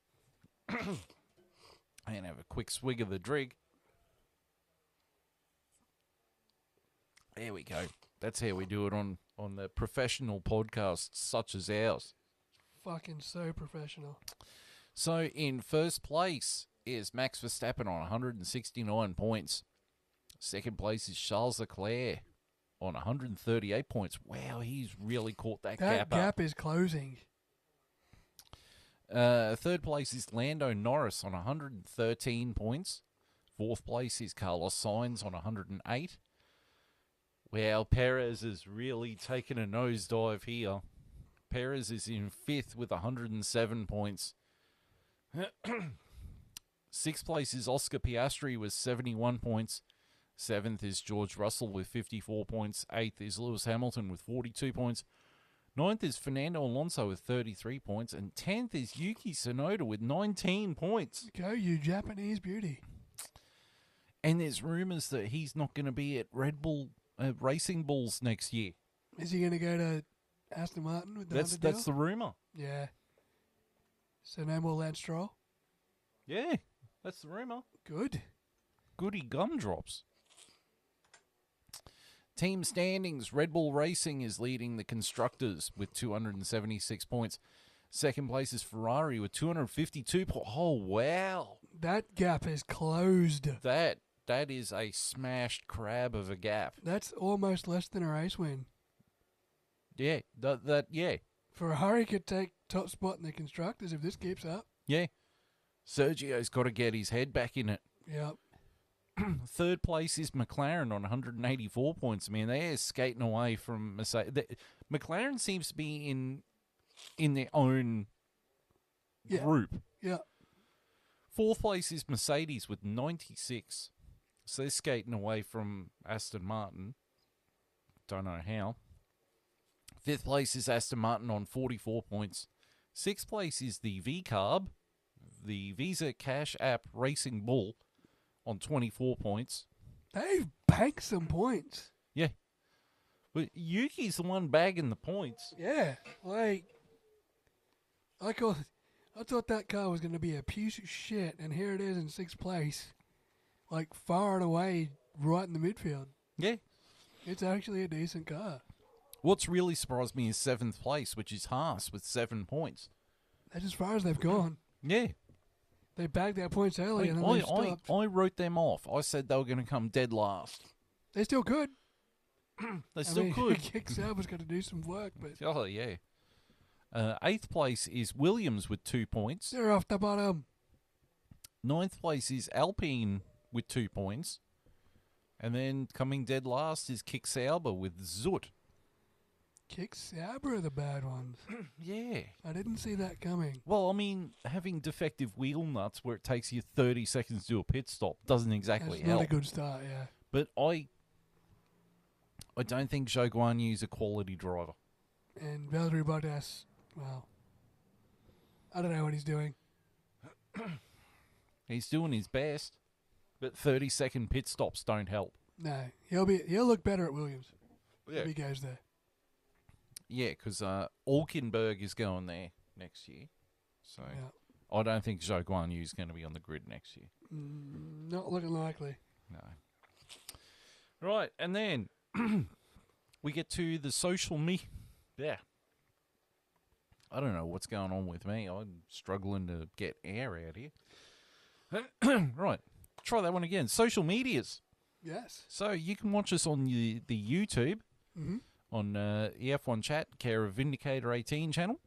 And have a quick swig of the drink. There we go. That's how we do it on the professional podcasts such as ours. Fucking so professional. So in first place is Max Verstappen on 169 points. Second place is Charles Leclerc on 138 points. Wow, he's really caught that gap up. That gap is closing. Third place is Lando Norris on 113 points. Fourth place is Carlos Sainz on 108. Well, Perez has really taken a nosedive here. Perez is in fifth with 107 points. Sixth place is Oscar Piastri with 71 points. Seventh is George Russell with 54 points. Eighth is Lewis Hamilton with 42 points. Ninth is Fernando Alonso with 33 points. And 10th is Yuki Tsunoda with 19 points. Go, you Japanese beauty. And there's rumours that he's not going to be at Red Bull Racing Bulls next year. Is he going to go to Aston Martin with the That's the rumour. Yeah. So no more Lance Stroll? Yeah, that's the rumour. Good. Goody gumdrops. Team standings, Red Bull Racing is leading the constructors with 276 points. Second place is Ferrari with 252 points. Oh, wow. That gap is closed. That is a smashed crab of a gap. That's almost less than a race win. Yeah, yeah. Ferrari could take top spot in the constructors if this keeps up. Yeah. Sergio's got to get his head back in it. Yep. Third place is McLaren on 184 points. Man, they're skating away from Mercedes. McLaren seems to be in their own group. Yeah. Fourth place is Mercedes with 96. So they're skating away from Aston Martin. Don't know how. Fifth place is Aston Martin on 44 points. Sixth place is the VCarb, the Visa Cash App Racing Bull, on 24 points. They've banked some points. Yeah. But Yuki's the one bagging the points. Yeah. I thought that car was going to be a piece of shit, and here it is in sixth place. Far and away, right in the midfield. Yeah. It's actually a decent car. What's really surprised me is seventh place, which is Haas with 7 points. That's as far as they've gone. Yeah. They bagged their points early and then they stopped. I wrote them off. I said they were going to come dead last. They're still good. They're still good. Kick Sauber's got to do some work. But Oh, yeah. Eighth place is Williams with 2 points. they're off the bottom. Ninth place is Alpine with 2 points. And then coming dead last is Kick Sauber with Zut. Kick Sauber are the bad ones. Yeah. I didn't see that coming. Well, I mean, having defective wheel nuts where it takes you 30 seconds to do a pit stop doesn't exactly That's help. not a good start, yeah. But I don't think Zhou Guanyu's a quality driver. And Valtteri Bottas, well, I don't know what he's doing. He's doing his best, but 30-second pit stops don't help. No, he'll look better at Williams Yeah. if he goes there. Yeah, because Alkenberg is going there next year. So Yeah. I don't think Zhou Guanyu is going to be on the grid next year. Not looking likely. No. Right, and then we get to the social media. Yeah. I don't know what's going on with me. I'm struggling to get air out here. Right. Try that one again. Social medias. Yes. So you can watch us on the YouTube. Mm-hmm. On the F1 Chat, care of Vindicator 18 channel.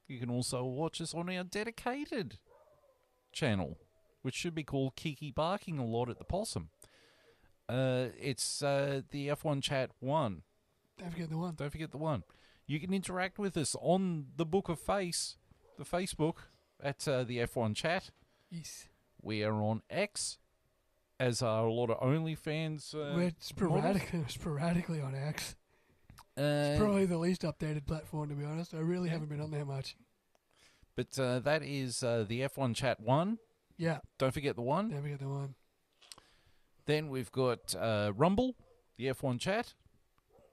You can also watch us on our dedicated channel, which should be called Kiki Barking a Lot at the Possum. It's the F1 Chat 1. Don't forget the one. Don't forget the one. You can interact with us on the Book of Face, the Facebook, at the F1 Chat. Yes. We are on X, as are a lot of OnlyFans. We're sporadically on X. It's probably the least updated platform, to be honest. I really haven't been on there much. But that is the F1 Chat 1. Yeah. Don't forget the one. Don't forget the one. Then we've got Rumble, the F1 Chat.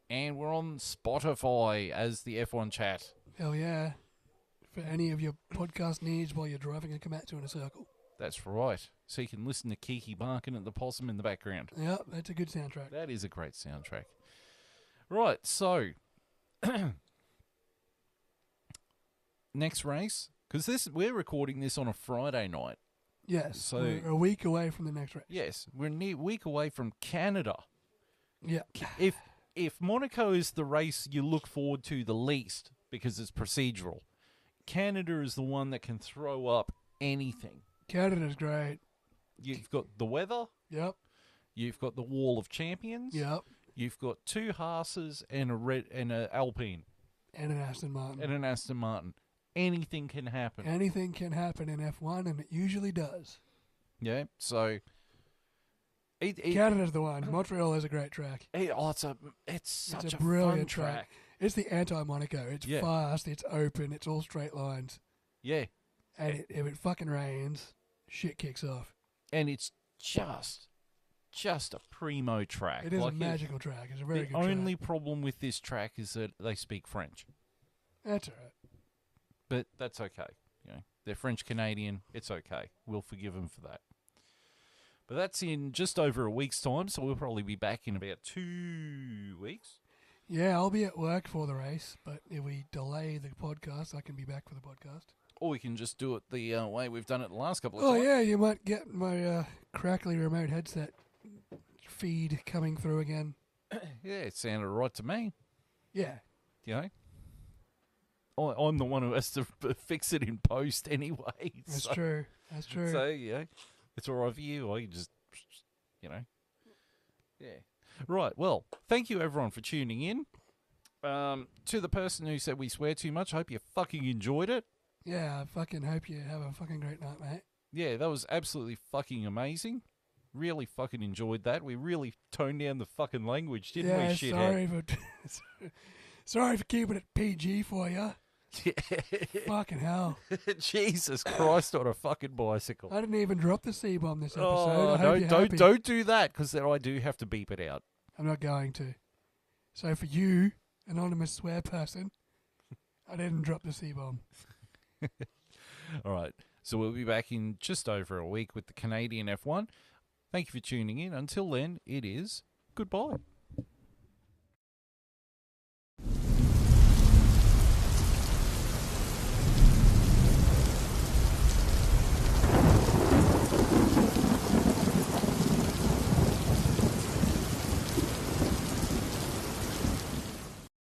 And we're on Spotify as the F1 Chat. Hell yeah. For any of your podcast needs while you're driving a Komatsu in a circle. That's right. So you can listen to Kiki barking at the possum in the background. Yeah, that's a good soundtrack. That is a great soundtrack. Right, so next race, because we're recording this on a Friday night. Yes, so we're a week away from the next race. Yes, we're a week away from Canada. Yeah. If Monaco is the race you look forward to the least because it's procedural, Canada is the one that can throw up anything. Canada's great. You've got the weather. Yep. You've got the Wall of Champions. Yep. You've got 2 Haas's and a Alpine. And an Aston Martin. And an Aston Martin. Anything can happen. Anything can happen in F1, and it usually does. Yeah, so... Canada's the one. Montreal is a great track. It's such a brilliant fun track. It's the anti-Monaco. It's fast, it's open, it's all straight lines. Yeah. And if it fucking rains, shit kicks off. And it's just a primo track. It is a magical track. It's a very good track. The only problem with this track is that they speak French. That's all right. But that's okay. They're French-Canadian. It's okay. We'll forgive them for that. But that's in just over a week's time, so we'll probably be back in about 2 weeks. Yeah, I'll be at work for the race, but if we delay the podcast, I can be back for the podcast. Or we can just do it the way we've done it the last couple of Oh, times. yeah, you might get my crackly remote headset feed coming through again. Yeah, it sounded right to me. Yeah. You know? I'm the one who has to fix it in post anyway. That's true. That's true. So, yeah, it's all right for you. I just, you know. Yeah. Right, well, thank you everyone for tuning in. To the person who said we swear too much, I hope you fucking enjoyed it. Yeah, I fucking hope you have a fucking great night, mate. Yeah, that was absolutely fucking amazing. Really fucking enjoyed that. We really toned down the fucking language, didn't we, shithead? Sorry for keeping it PG for you. Fucking hell. Jesus Christ on a fucking bicycle. I didn't even drop the C-bomb this episode. Oh, I hope you're happy. don't do that, because then I do have to beep it out. I'm not going to. So for you, anonymous swear person, I didn't drop the C-bomb. All right, so we'll be back in just over a week with the Canadian F1. Thank you for tuning in. Until then, it is goodbye.